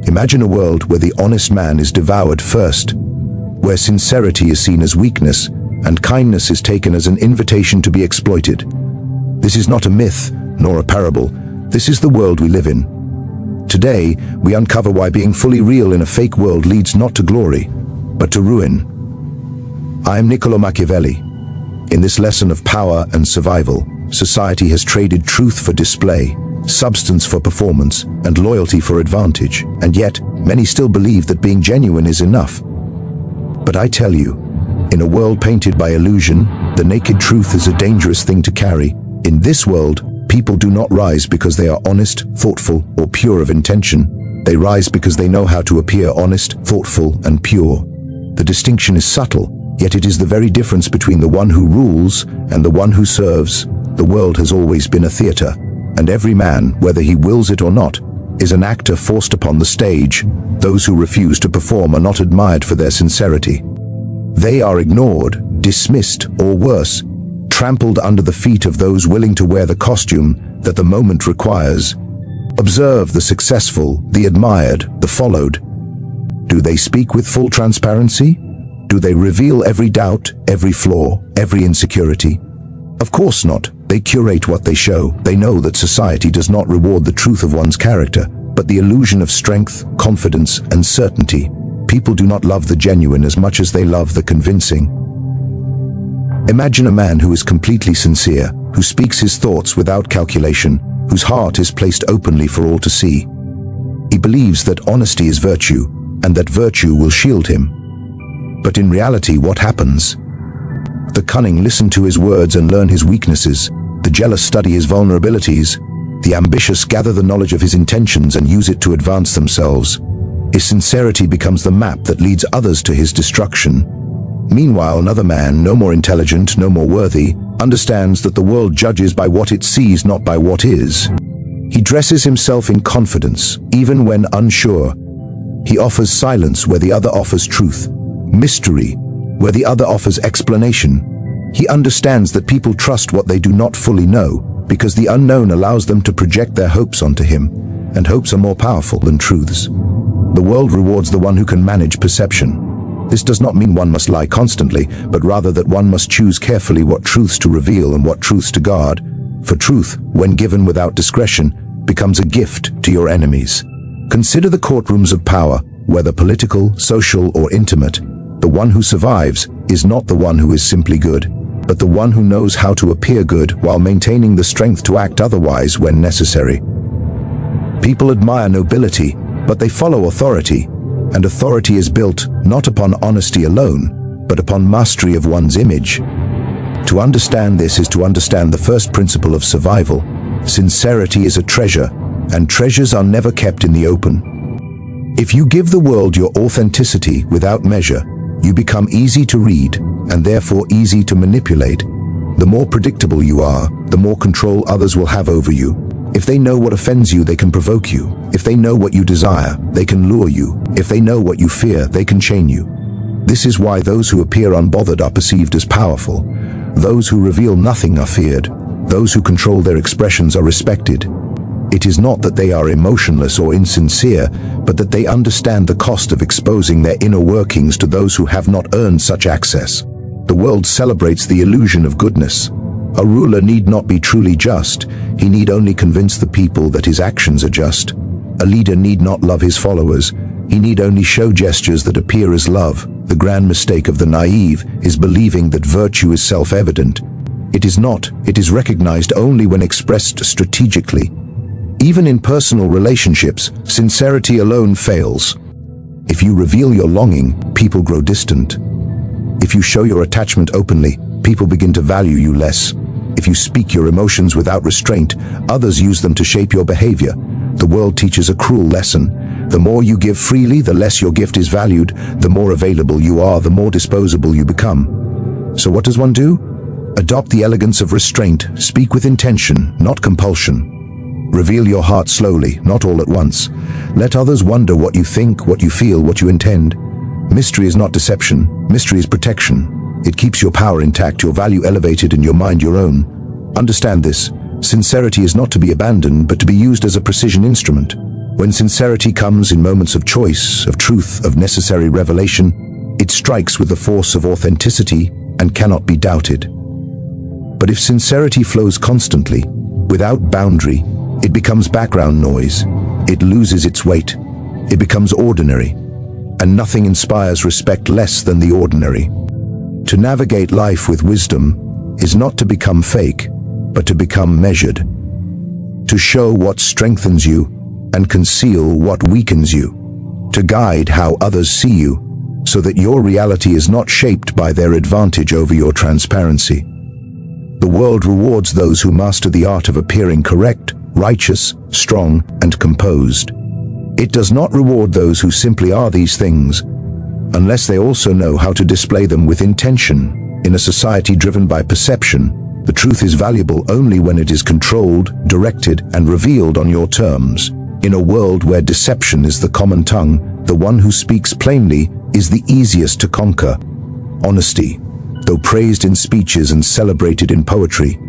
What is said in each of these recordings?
Imagine a world where the honest man is devoured first, where sincerity is seen as weakness, and kindness is taken as an invitation to be exploited. This is not a myth, nor a parable. This is the world we live in. Today, we uncover why being fully real in a fake world leads not to glory, but to ruin. I am Niccolò Machiavelli. In this lesson of power and survival, society has traded truth for display, substance for performance, and loyalty for advantage, and yet, many still believe that being genuine is enough. But I tell you, in a world painted by illusion, the naked truth is a dangerous thing to carry. In this world, people do not rise because they are honest, thoughtful, or pure of intention. They rise because they know how to appear honest, thoughtful, and pure. The distinction is subtle, yet it is the very difference between the one who rules and the one who serves. The world has always been a theater, and every man, whether he wills it or not, is an actor forced upon the stage. Those who refuse to perform are not admired for their sincerity. They are ignored, dismissed, or worse, trampled under the feet of those willing to wear the costume that the moment requires. Observe the successful, the admired, the followed. Do they speak with full transparency? Do they reveal every doubt, every flaw, every insecurity? Of course not. They curate what they show. They know that society does not reward the truth of one's character, but the illusion of strength, confidence, and certainty. People do not love the genuine as much as they love the convincing. Imagine a man who is completely sincere, who speaks his thoughts without calculation, whose heart is placed openly for all to see. He believes that honesty is virtue, and that virtue will shield him. But in reality, what happens? The cunning listen to his words and learn his weaknesses. The jealous study his vulnerabilities. The ambitious gather the knowledge of his intentions and use it to advance themselves. His sincerity becomes the map that leads others to his destruction. Meanwhile, another man, no more intelligent, no more worthy, understands that the world judges by what it sees, not by what is. He dresses himself in confidence, even when unsure. He offers silence where the other offers truth, mystery where the other offers explanation. He understands that people trust what they do not fully know, because the unknown allows them to project their hopes onto him, and hopes are more powerful than truths. The world rewards the one who can manage perception. This does not mean one must lie constantly, but rather that one must choose carefully what truths to reveal and what truths to guard. For truth, when given without discretion, becomes a gift to your enemies. Consider the courtrooms of power, whether political, social, or intimate. The one who survives is not the one who is simply good, but the one who knows how to appear good while maintaining the strength to act otherwise when necessary. People admire nobility, but they follow authority. And authority is built not upon honesty alone, but upon mastery of one's image. To understand this is to understand the first principle of survival. Sincerity is a treasure, and treasures are never kept in the open. If you give the world your authenticity without measure, you become easy to read, and therefore easy to manipulate. The more predictable you are, the more control others will have over you. If they know what offends you, they can provoke you. If they know what you desire, they can lure you. If they know what you fear, they can chain you. This is why those who appear unbothered are perceived as powerful. Those who reveal nothing are feared. Those who control their expressions are respected. It is not that they are emotionless or insincere, but that they understand the cost of exposing their inner workings to those who have not earned such access. The world celebrates the illusion of goodness. A ruler need not be truly just. He need only convince the people that his actions are just. A leader need not love his followers. He need only show gestures that appear as love. The grand mistake of the naive is believing that virtue is self-evident. It is not. It is recognized only when expressed strategically. Even in personal relationships, sincerity alone fails. If you reveal your longing, people grow distant. If you show your attachment openly, people begin to value you less. If you speak your emotions without restraint, others use them to shape your behavior. The world teaches a cruel lesson. The more you give freely, the less your gift is valued. The more available you are, the more disposable you become. So what does one do? Adopt the elegance of restraint. Speak with intention, not compulsion. Reveal your heart slowly, not all at once. Let others wonder what you think, what you feel, what you intend. Mystery is not deception. Mystery is protection. It keeps your power intact, your value elevated, and your mind your own. Understand this. Sincerity is not to be abandoned, but to be used as a precision instrument. When sincerity comes in moments of choice, of truth, of necessary revelation, it strikes with the force of authenticity and cannot be doubted. But if sincerity flows constantly, without boundary, it becomes background noise. It loses its weight. It becomes ordinary. And nothing inspires respect less than the ordinary. To navigate life with wisdom is not to become fake, but to become measured. To show what strengthens you and conceal what weakens you. To guide how others see you, so that your reality is not shaped by their advantage over your transparency. The world rewards those who master the art of appearing correct, righteous, strong, and composed. It does not reward those who simply are these things, unless they also know how to display them with intention. In a society driven by perception, the truth is valuable only when it is controlled, directed, and revealed on your terms. In a world where deception is the common tongue, the one who speaks plainly is the easiest to conquer. Honesty, though praised in speeches and celebrated in poetry,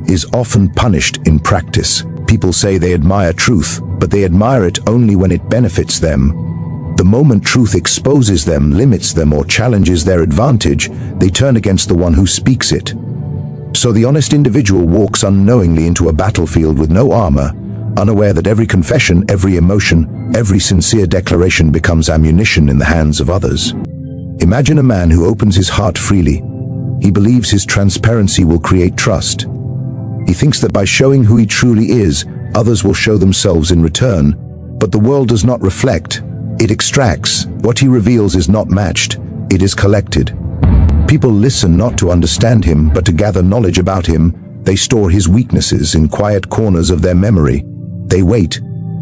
is often punished in practice. People say they admire truth, but they admire it only when it benefits them. The moment truth exposes them, limits them, or challenges their advantage, they turn against the one who speaks it. So the honest individual walks unknowingly into a battlefield with no armor, unaware that every confession, every emotion, every sincere declaration becomes ammunition in the hands of others. Imagine a man who opens his heart freely. He believes his transparency will create trust. He thinks that by showing who he truly is, others will show themselves in return. But the world does not reflect, it extracts. What he reveals is not matched, it is collected. People listen not to understand him, but to gather knowledge about him. They store his weaknesses in quiet corners of their memory. They wait,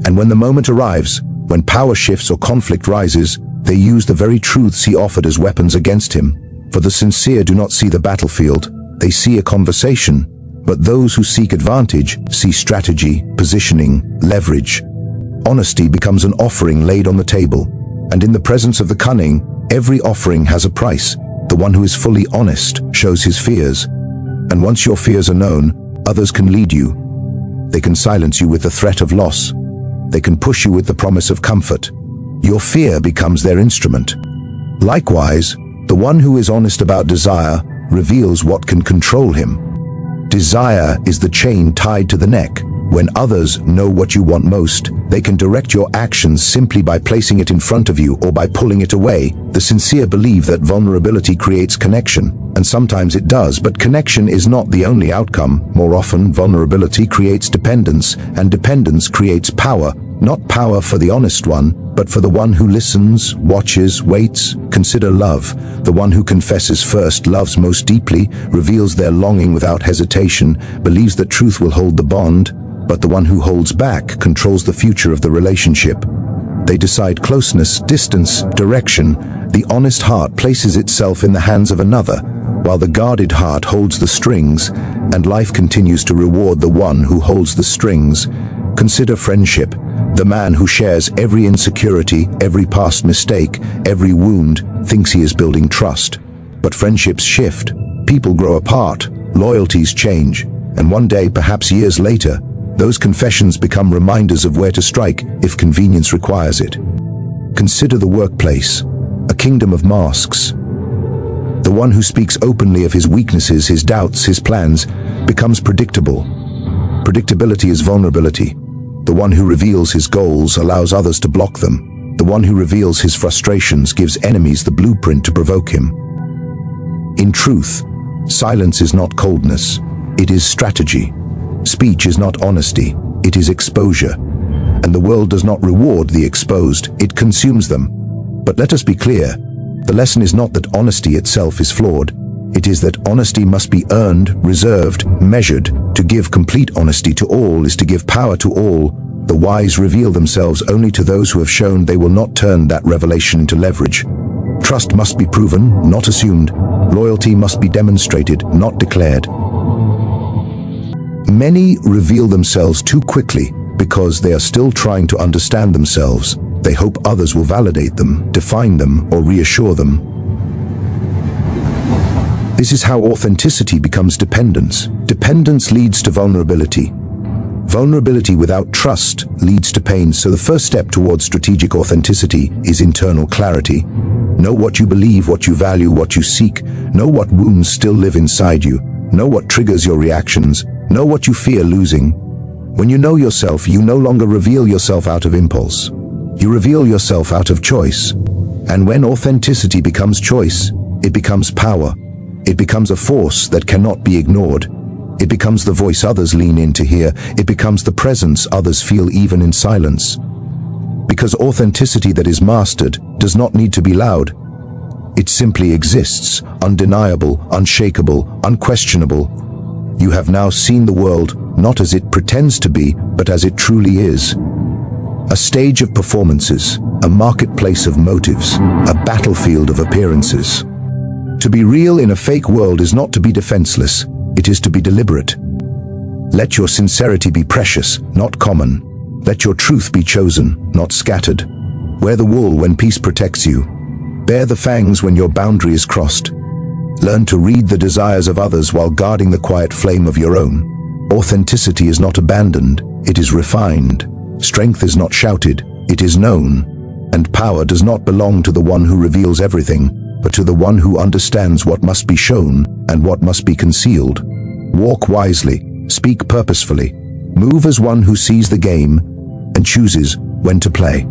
and when the moment arrives, when power shifts or conflict rises, they use the very truths he offered as weapons against him. For the sincere do not see the battlefield, they see a conversation. But those who seek advantage see strategy, positioning, leverage. Honesty becomes an offering laid on the table, and in the presence of the cunning, every offering has a price. The one who is fully honest shows his fears, and once your fears are known, others can lead you. They can silence you with the threat of loss. They can push you with the promise of comfort. Your fear becomes their instrument. Likewise, the one who is honest about desire reveals what can control him. Desire is the chain tied to the neck. When others know what you want most, they can direct your actions simply by placing it in front of you or by pulling it away. The sincere believe that vulnerability creates connection, and sometimes it does, but connection is not the only outcome. More often, vulnerability creates dependence, and dependence creates power. Not power for the honest one, but for the one who listens, watches, waits. Consider love. The one who confesses first, loves most deeply, reveals their longing without hesitation, believes that truth will hold the bond, but the one who holds back controls the future of the relationship. They decide closeness, distance, direction. The honest heart places itself in the hands of another, while the guarded heart holds the strings, and life continues to reward the one who holds the strings. Consider friendship. The man who shares every insecurity, every past mistake, every wound, thinks he is building trust. But friendships shift, people grow apart, loyalties change, and one day, perhaps years later, those confessions become reminders of where to strike if convenience requires it. Consider the workplace, a kingdom of masks. The one who speaks openly of his weaknesses, his doubts, his plans, becomes predictable. Predictability is vulnerability. The one who reveals his goals allows others to block them. The one who reveals his frustrations gives enemies the blueprint to provoke him. In truth, silence is not coldness, it is strategy. Speech is not honesty, it is exposure. And the world does not reward the exposed, it consumes them. But let us be clear, the lesson is not that honesty itself is flawed. It is that honesty must be earned, reserved, measured. To give complete honesty to all is to give power to all. The wise reveal themselves only to those who have shown they will not turn that revelation into leverage. Trust must be proven, not assumed. Loyalty must be demonstrated, not declared. Many reveal themselves too quickly because they are still trying to understand themselves. They hope others will validate them, define them, or reassure them. This is how authenticity becomes dependence. Dependence leads to vulnerability. Vulnerability without trust leads to pain, so the first step towards strategic authenticity is internal clarity. Know what you believe, what you value, what you seek. Know what wounds still live inside you. Know what triggers your reactions. Know what you fear losing. When you know yourself, you no longer reveal yourself out of impulse. You reveal yourself out of choice. And when authenticity becomes choice, it becomes power. It becomes a force that cannot be ignored. It becomes the voice others lean in to hear. It becomes the presence others feel even in silence. Because authenticity that is mastered does not need to be loud. It simply exists, undeniable, unshakable, unquestionable. You have now seen the world not as it pretends to be, but as it truly is. A stage of performances, a marketplace of motives, a battlefield of appearances. To be real in a fake world is not to be defenseless, it is to be deliberate. Let your sincerity be precious, not common. Let your truth be chosen, not scattered. Wear the wool when peace protects you. Bear the fangs when your boundary is crossed. Learn to read the desires of others while guarding the quiet flame of your own. Authenticity is not abandoned, it is refined. Strength is not shouted, it is known. And power does not belong to the one who reveals everything, but to the one who understands what must be shown and what must be concealed. Walk wisely, speak purposefully, move as one who sees the game and chooses when to play.